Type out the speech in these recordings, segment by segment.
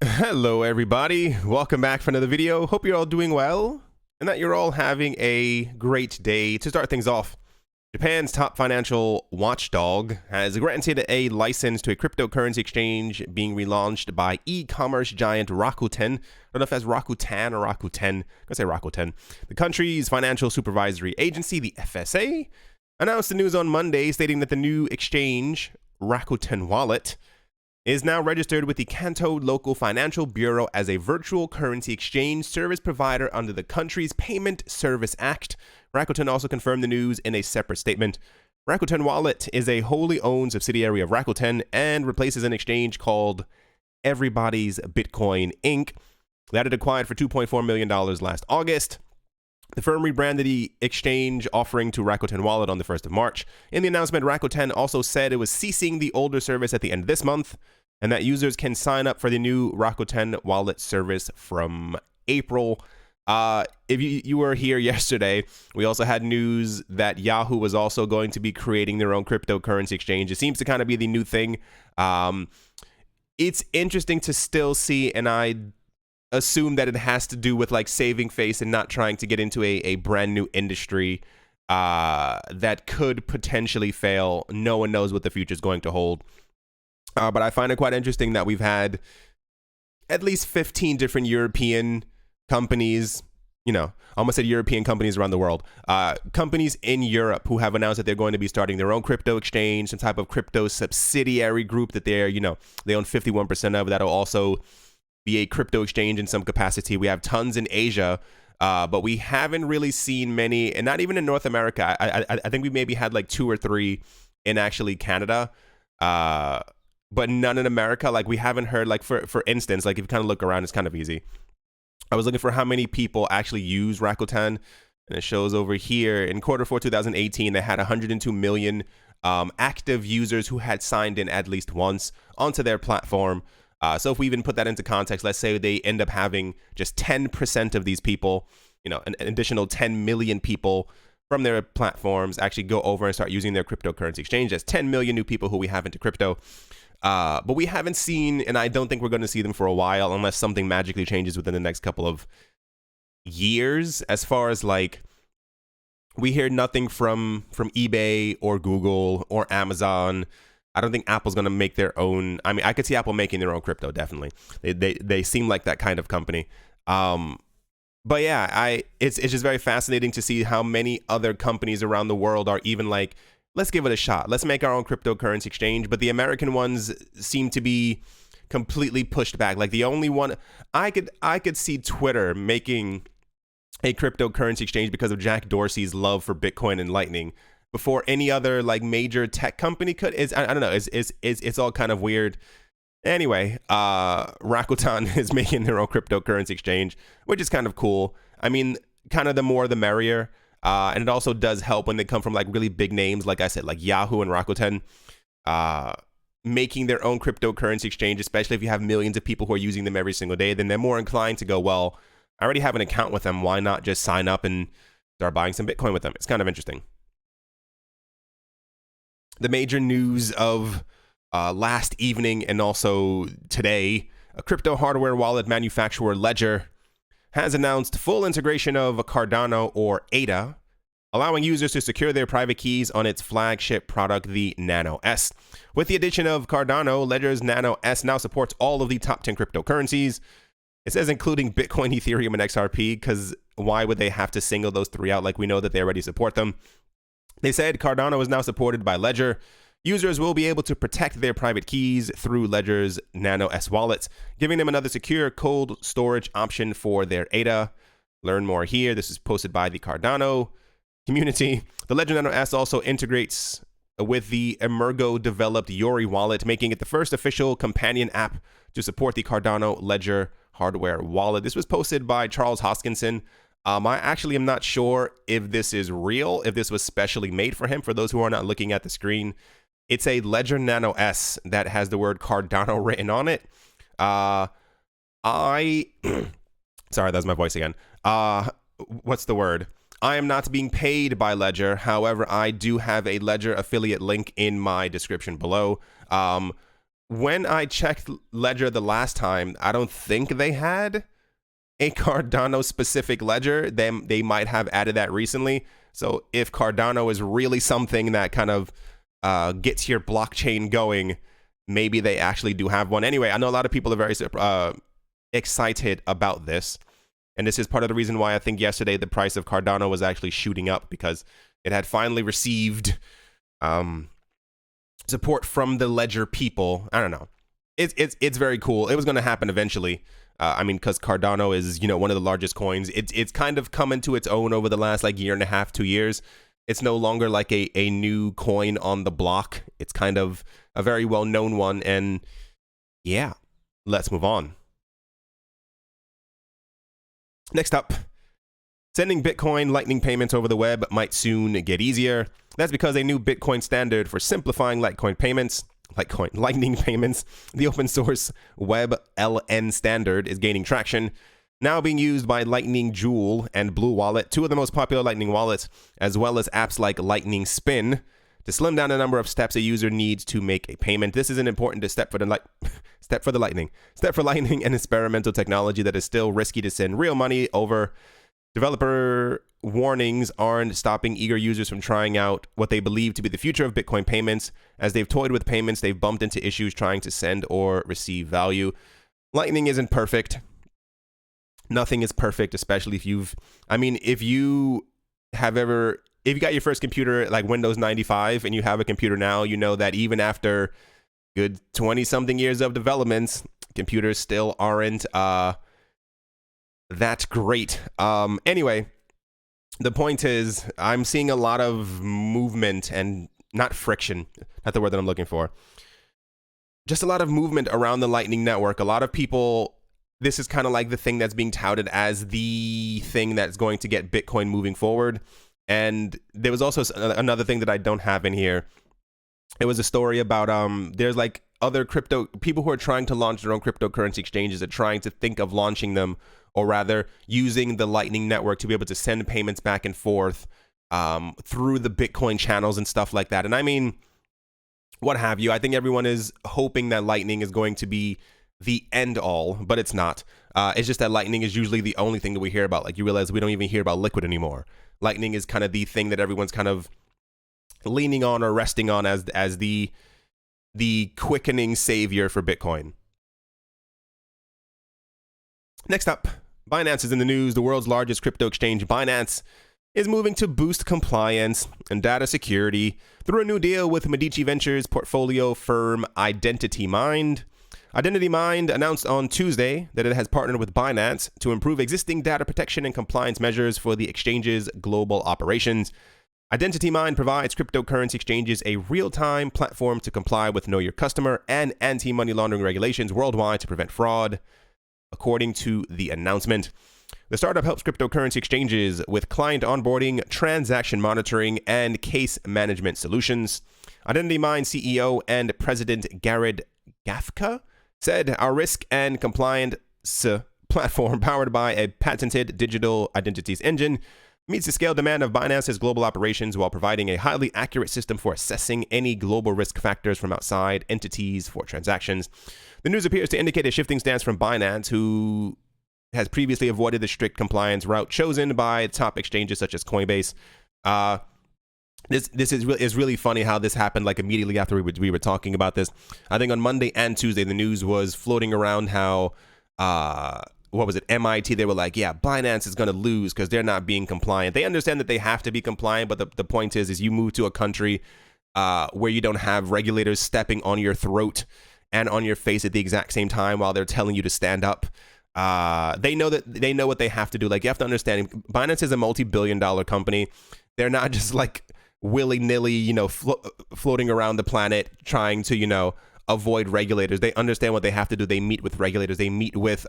Hello everybody, welcome back for another video. Hope you're all doing well and that you're all having a great day. To start things off, Japan's top financial watchdog has granted a license to a cryptocurrency exchange being relaunched by e-commerce giant Rakuten. I don't know if that's Rakuten or Rakuten. I'm gonna say Rakuten. The country's financial supervisory agency, the FSA, announced the news on Monday, stating that the new exchange, Rakuten Wallet, is now registered with the Kanto Local Financial Bureau as a virtual currency exchange service provider under the country's Payment Service Act. Rakuten also confirmed the news in a separate statement. Rakuten Wallet is a wholly owned subsidiary of Rakuten and replaces an exchange called Everybody's Bitcoin Inc. that it acquired for $2.4 million last August. The firm rebranded the exchange offering to Rakuten Wallet on the 1st of March. In the announcement, Rakuten also said it was ceasing the older service at the end of this month, and that users can sign up for the new Rakuten Wallet service from April. If you were here yesterday, we also had news that Yahoo was also going to be creating their own cryptocurrency exchange. It seems to kind of be the new thing. It's interesting to still see, and I assume that it has to do with like saving face and not trying to get into a brand new industry that could potentially fail. No one knows what the future is going to hold. But I find it quite interesting that we've had at least 15 different European companies, almost said European companies around the world, companies in Europe who have announced that they're going to be starting their own crypto exchange, some type of crypto subsidiary group that they own 51% of. That'll also be a crypto exchange in some capacity. We have tons in Asia, but we haven't really seen many, and not even in North America. I think we maybe had like 2 or 3 in actually Canada, but none in America. Like we haven't heard, like for instance, like if you kind of look around, it's kind of easy. I was looking for how many people actually use Rakuten, and it shows over here in Q4 2018 they had 102 million active users who had signed in at least once onto their platform. So if we even put that into context, let's say they end up having just 10% of these people, an additional 10 million people from their platforms actually go over and start using their cryptocurrency exchange. That's 10 million new people who we have into crypto. But we haven't seen, and I don't think we're going to see them for a while unless something magically changes within the next couple of years. As far as like, we hear nothing from eBay or Google or Amazon. I don't think Apple's going to make their own. I mean, I could see Apple making their own crypto, definitely. They seem like that kind of company. But yeah, it's just very fascinating to see how many other companies around the world are even like, let's give it a shot. Let's make our own cryptocurrency exchange. But the American ones seem to be completely pushed back. Like the only one I could see Twitter making a cryptocurrency exchange because of Jack Dorsey's love for Bitcoin and Lightning before any other like major tech company could. I don't know. It's all kind of weird. Anyway, Rakuten is making their own cryptocurrency exchange, which is kind of cool. I mean, kind of the more the merrier. And it also does help when they come from like really big names, like I said, like Yahoo and Rakuten, making their own cryptocurrency exchange, especially if you have millions of people who are using them every single day, then they're more inclined to go, well, I already have an account with them. Why not just sign up and start buying some Bitcoin with them? It's kind of interesting. The major news of last evening and also today, a crypto hardware wallet manufacturer Ledger has announced full integration of Cardano or ADA, allowing users to secure their private keys on its flagship product, the Nano S. With the addition of Cardano, Ledger's Nano S now supports all of the top 10 cryptocurrencies. It says including Bitcoin, Ethereum, and XRP, because why would they have to single those 3 out? Like we know that they already support them. They said Cardano is now supported by Ledger. Users will be able to protect their private keys through Ledger's Nano S wallets, giving them another secure cold storage option for their ADA. Learn more here. This is posted by the Cardano community. The Ledger Nano S also integrates with the Emergo-developed Yori wallet, making it the first official companion app to support the Cardano Ledger hardware wallet. This was posted by Charles Hoskinson. I actually am not sure if this is real, if this was specially made for him. For those who are not looking at the screen, it's a Ledger Nano S that has the word Cardano written on it. Sorry, that's my voice again. What's the word? I am not being paid by Ledger. However, I do have a Ledger affiliate link in my description below. when I checked Ledger the last time, I don't think they had a Cardano specific ledger. They might have added that recently. So if Cardano is really something that kind of gets your blockchain going, maybe they actually do have one. Anyway, I know a lot of people are very excited about this. And this is part of the reason why I think yesterday the price of Cardano was actually shooting up, because it had finally received support from the Ledger people. I don't know. It's very cool. It was going to happen eventually. I mean, because Cardano is, one of the largest coins. It's kind of come into its own over the last year and a half, 2 years. It's no longer like a new coin on the block. It's kind of a very well-known one. And yeah, let's move on. Next up, sending Bitcoin Lightning payments over the web might soon get easier. That's because a new Bitcoin standard for simplifying Lightning payments, the open source WebLN standard, is gaining traction, now being used by Lightning Jewel and Blue Wallet, two of the most popular Lightning wallets, as well as apps like Lightning Spin, to slim down the number of steps a user needs to make a payment. This is an important step for Lightning, an experimental technology that is still risky to send real money over. Developer warnings aren't stopping eager users from trying out what they believe to be the future of Bitcoin payments. As they've toyed with payments, they've bumped into issues trying to send or receive value. Lightning isn't perfect. Nothing is perfect, especially if you got your first computer like Windows 95 and you have a computer now, you know that even after good 20 something years of developments, computers still aren't that great. Anyway, the point is, I'm seeing a lot of movement and not friction, not the word that I'm looking for. Just a lot of movement around the Lightning Network. A lot of people, this is kind of like the thing that's being touted as the thing that's going to get Bitcoin moving forward. And there was also another thing that I don't have in here. It was a story about there's like other crypto people who are trying to launch their own cryptocurrency exchanges, are trying to think of launching them, or rather using the Lightning Network to be able to send payments back and forth through the Bitcoin channels and stuff like that. And I mean, what have you. I think everyone is hoping that Lightning is going to be the end all, but it's not. It's just that Lightning is usually the only thing that we hear about. Like, you realize we don't even hear about Liquid anymore. Lightning is kind of the thing that everyone's kind of leaning on or resting on as the quickening savior for Bitcoin. Next up, Binance is in the news. The world's largest crypto exchange, Binance, is moving to boost compliance and data security through a new deal with Medici Ventures portfolio firm Identity Mind. Identity Mind announced on Tuesday that it has partnered with Binance to improve existing data protection and compliance measures for the exchange's global operations. Identity Mind provides cryptocurrency exchanges a real-time platform to comply with Know Your Customer and anti-money laundering regulations worldwide to prevent fraud, according to the announcement. The startup helps cryptocurrency exchanges with client onboarding, transaction monitoring, and case management solutions. Identity Mind CEO and President Garrett Gafka said, "Our risk and compliance platform, powered by a patented digital identities engine, meets the scale demand of Binance's global operations while providing a highly accurate system for assessing any global risk factors from outside entities for transactions." The news appears to indicate a shifting stance from Binance, who has previously avoided the strict compliance route chosen by top exchanges such as Coinbase. This is really funny how this happened like immediately after we were talking about this. I think on Monday and Tuesday, the news was floating around how, what was it, MIT, they were like, yeah, Binance is going to lose because they're not being compliant. They understand that they have to be compliant, but the point is you move to a country where you don't have regulators stepping on your throat and on your face at the exact same time while they're telling you to stand up. They know what they have to do. Like, you have to understand, Binance is a multi-billion-dollar company. They're not just like willy-nilly, floating around the planet trying to, avoid regulators. They understand what they have to do. They meet with regulators. They meet with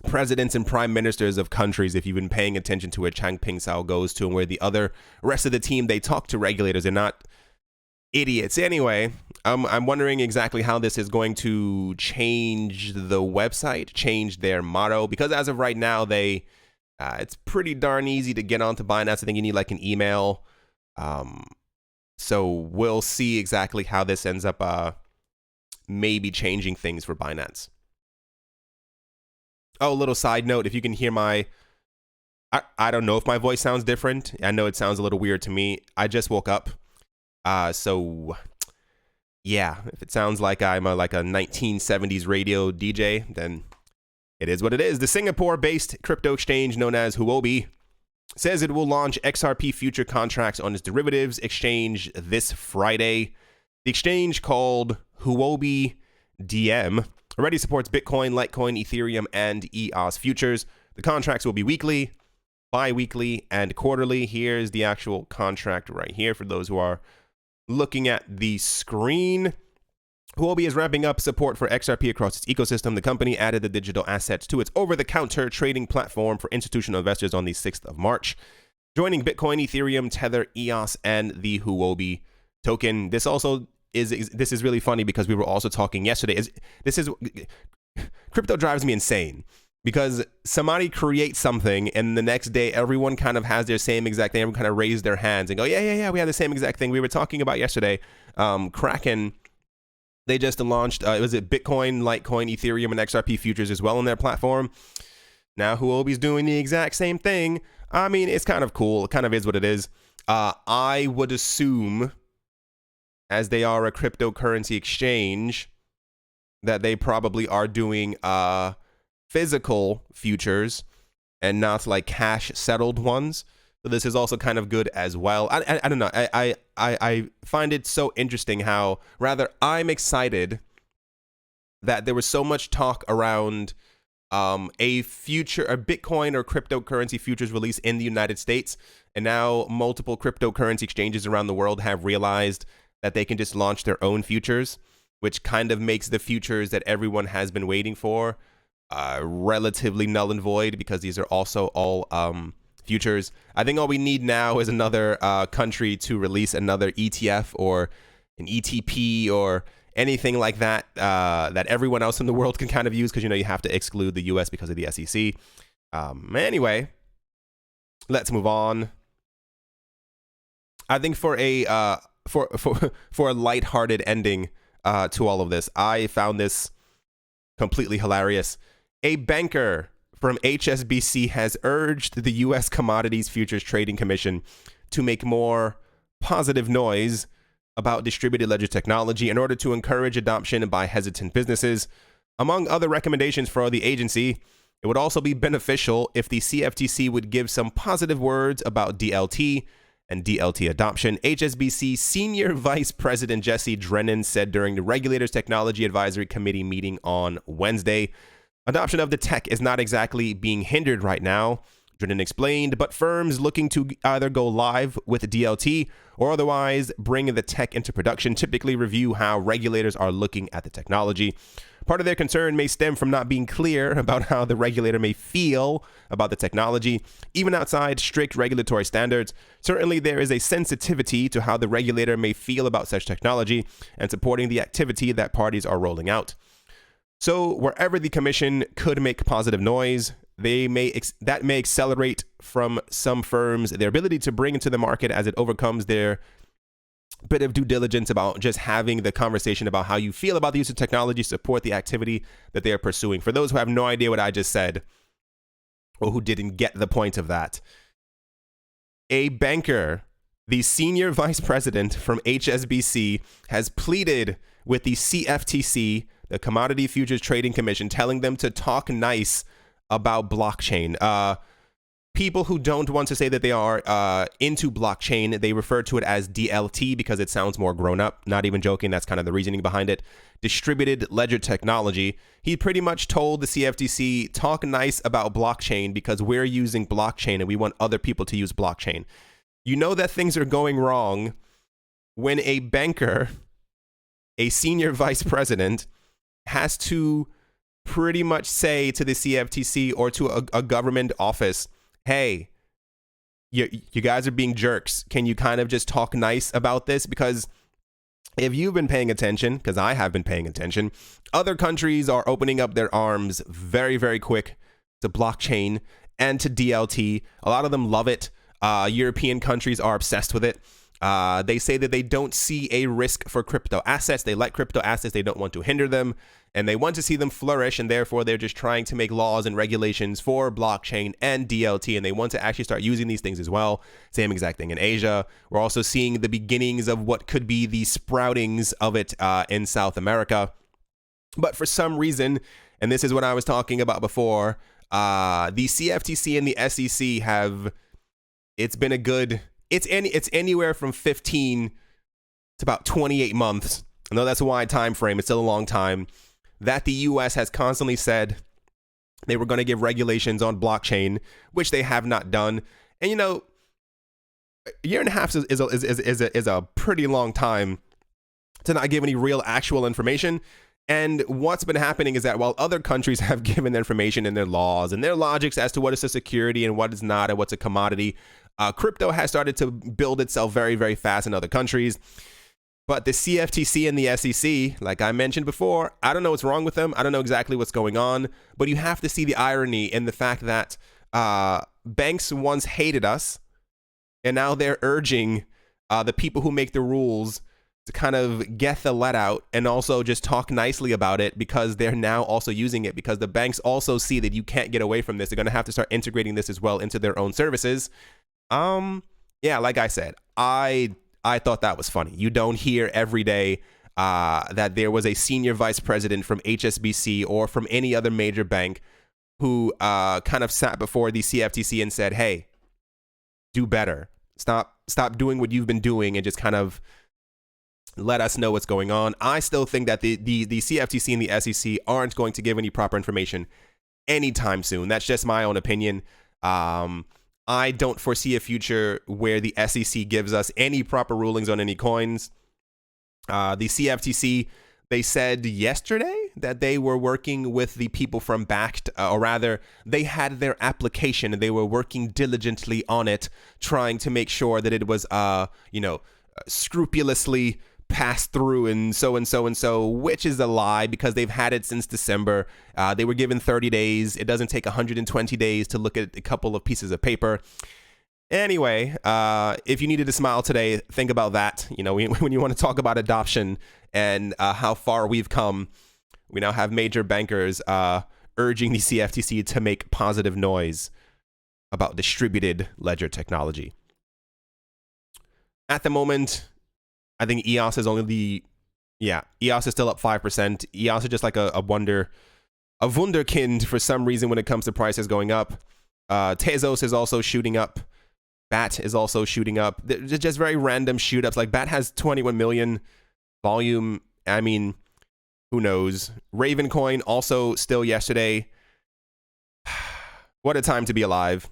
presidents and prime ministers of countries. If you've been paying attention to where Changping Sao goes to and where the other rest of the team, they talk to regulators. They're not idiots. Anyway, I'm wondering exactly how this is going to change the website, change their motto, because as of right now, it's pretty darn easy to get onto Binance. I think you need like an email. So we'll see exactly how this ends up maybe changing things for Binance. Oh, little side note, if you can hear my, I don't know if my voice sounds different. I know it sounds a little weird to me. I just woke up. So yeah, if it sounds like I'm like a 1970s radio DJ, then it is what it is. The Singapore-based crypto exchange known as Huobi says it will launch XRP future contracts on its derivatives exchange this Friday. The exchange, called Huobi DM, already supports Bitcoin, Litecoin, Ethereum, and EOS futures. The contracts will be weekly, bi-weekly, and quarterly. Here's the actual contract right here for those who are looking at the screen. Huobi is ramping up support for XRP across its ecosystem. The company added the digital assets to its over-the-counter trading platform for institutional investors on the 6th of March, joining Bitcoin, Ethereum, Tether, EOS, and the Huobi token. This is really funny because we were also talking yesterday. Crypto drives me insane because somebody creates something and the next day everyone kind of has their same exact thing. Everyone kind of raise their hands and go, yeah, we have the same exact thing. We were talking about yesterday. Kraken, they just launched, was it Bitcoin, Litecoin, Ethereum, and XRP futures as well on their platform. Now Huobi's doing the exact same thing. I mean, it's kind of cool. It kind of is what it is. I would assume, as they are a cryptocurrency exchange, that they probably are doing physical futures and not like cash settled ones. So this is also kind of good as well. I don't know. I find it so interesting how, rather, I'm excited that there was so much talk around a Bitcoin or cryptocurrency futures release in the United States. And now multiple cryptocurrency exchanges around the world have realized that they can just launch their own futures, which kind of makes the futures that everyone has been waiting for relatively null and void, because these are also all futures. I think all we need now is another country to release another ETF or an ETP or anything like that that everyone else in the world can kind of use, because you have to exclude the US because of the SEC. Anyway, let's move on. I think for a for a lighthearted ending to all of this, I found this completely hilarious. A banker from HSBC has urged the U.S. Commodities Futures Trading Commission to make more positive noise about distributed ledger technology in order to encourage adoption by hesitant businesses. Among other recommendations for the agency, it would also be beneficial if the CFTC would give some positive words about DLT and DLT adoption. HSBC Senior Vice President Jesse Drennan said during the regulator's Technology Advisory Committee meeting on Wednesday, adoption of the tech is not exactly being hindered right now, Drennan explained, but firms looking to either go live with DLT or otherwise bring the tech into production typically review how regulators are looking at the technology. Part of their concern may stem from not being clear about how the regulator may feel about the technology, even outside strict regulatory standards. Certainly, there is a sensitivity to how the regulator may feel about such technology and supporting the activity that parties are rolling out. So, wherever the commission could make positive noise, that may accelerate from some firms their ability to bring into the market as it overcomes their bit of due diligence about just having the conversation about how you feel about the use of technology, support the activity that they are pursuing. For those who have no idea what I just said, or who didn't get the point of that, a banker, the senior vice president from HSBC, has pleaded with the CFTC, the Commodity Futures Trading Commission, telling them to talk nice about blockchain. People who don't want to say that they are into blockchain, they refer to it as DLT because it sounds more grown up. Not even joking. That's kind of the reasoning behind it. Distributed ledger technology. He pretty much told the CFTC, talk nice about blockchain because we're using blockchain and we want other people to use blockchain. You know that things are going wrong when a banker, a senior vice president, has to pretty much say to the CFTC or to a government office, hey, you guys are being jerks. Can you kind of just talk nice about this? Because if you've been paying attention, because I have been paying attention, other countries are opening up their arms very, very quick to blockchain and to DLT. A lot of them love it. European countries are obsessed with it. They say that they don't see a risk for crypto assets. They like crypto assets. They don't want to hinder them, and they want to see them flourish, and therefore they're just trying to make laws and regulations for blockchain and DLT, and they want to actually start using these things as well. Same exact thing in Asia. We're also seeing the beginnings of what could be the sproutings of it in South America. But for some reason, and this is what I was talking about before, the CFTC and the SEC have, it's been a good, it's anywhere from 15 to about 28 months. I know that's a wide time frame. It's still a long time that the US has constantly said they were going to give regulations on blockchain, which they have not done. And, you know, a year and a half is a pretty long time to not give any real actual information. And what's been happening is that while other countries have given information in their laws and their logics as to what is a security and what is not and what's a commodity, crypto has started to build itself very, very fast in other countries. But the CFTC and the SEC, like I mentioned before, I don't know what's wrong with them. I don't know exactly what's going on. But you have to see the irony in the fact that banks once hated us, and now they're urging the people who make the rules to kind of get the let out and also just talk nicely about it, because they're now also using it, because the banks also see that you can't get away from this. They're going to have to start integrating this as well into their own services. Yeah, like I said, I thought that was funny. You don't hear every day that there was a senior vice president from HSBC or from any other major bank who kind of sat before the CFTC and said, hey, do better. Stop doing what you've been doing and just kind of let us know what's going on. I still think that the CFTC and the SEC aren't going to give any proper information anytime soon. That's just my own opinion. I don't foresee a future where the SEC gives us any proper rulings on any coins. The CFTC, they said yesterday that they were working with the people from Bakkt, or rather, they had their application and they were working diligently on it, trying to make sure that it was, scrupulously passed through and so, which is a lie, because they've had it since December. They were given 30 days. It doesn't take 120 days to look at a couple of pieces of paper. Anyway, if you needed to smile today, think about that. You know, when you want to talk about adoption and how far we've come, we now have major bankers urging the CFTC to make positive noise about distributed ledger technology. At the moment, I think EOS is EOS is still up 5%. EOS is just like a wunderkind for some reason when it comes to prices going up. Tezos is also shooting up. BAT is also shooting up. They're just very random shoot ups. Like BAT has 21 million volume. I mean, who knows? Ravencoin also still yesterday. What a time to be alive.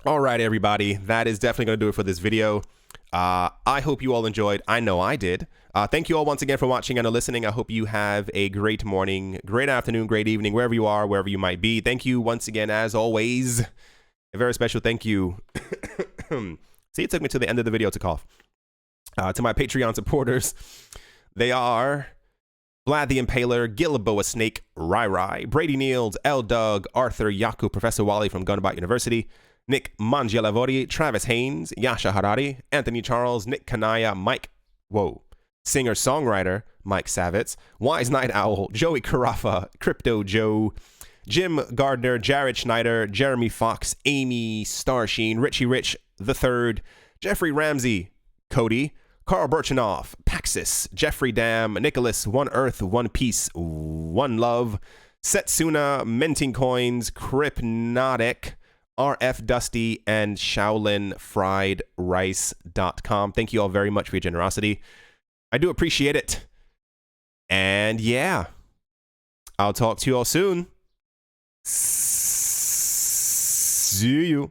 All right, everybody. That is definitely going to do it for this video. I hope you all enjoyed. I know I did. Thank you all once again for watching and listening. I hope you have a great morning, great afternoon, great evening, wherever you are, wherever you might be. Thank you once again, as always. A very special thank you. See, it took me to the end of the video to cough. To my Patreon supporters. They are Vlad the Impaler, Gilboa Snake, Rai, Brady Niels, L Doug, Arthur Yaku, Professor Wally from Gunabot University, Nick Mangialavori, Travis Haynes, Yasha Harari, Anthony Charles, Nick Kanaya, singer-songwriter Mike Savitz, Wise Night Owl, Joey Carafa, Crypto Joe, Jim Gardner, Jared Schneider, Jeremy Fox, Amy Starsheen, Richie Rich III, Jeffrey Ramsey, Cody, Carl Birchenoff, Paxis, Jeffrey Dam, Nicholas, One Earth, One Peace, One Love, Setsuna, Minting Coins, Crypnotic, RF Dusty, and ShaolinFriedRice.com. Thank you all very much for your generosity. I do appreciate it. And yeah, I'll talk to you all soon. See you.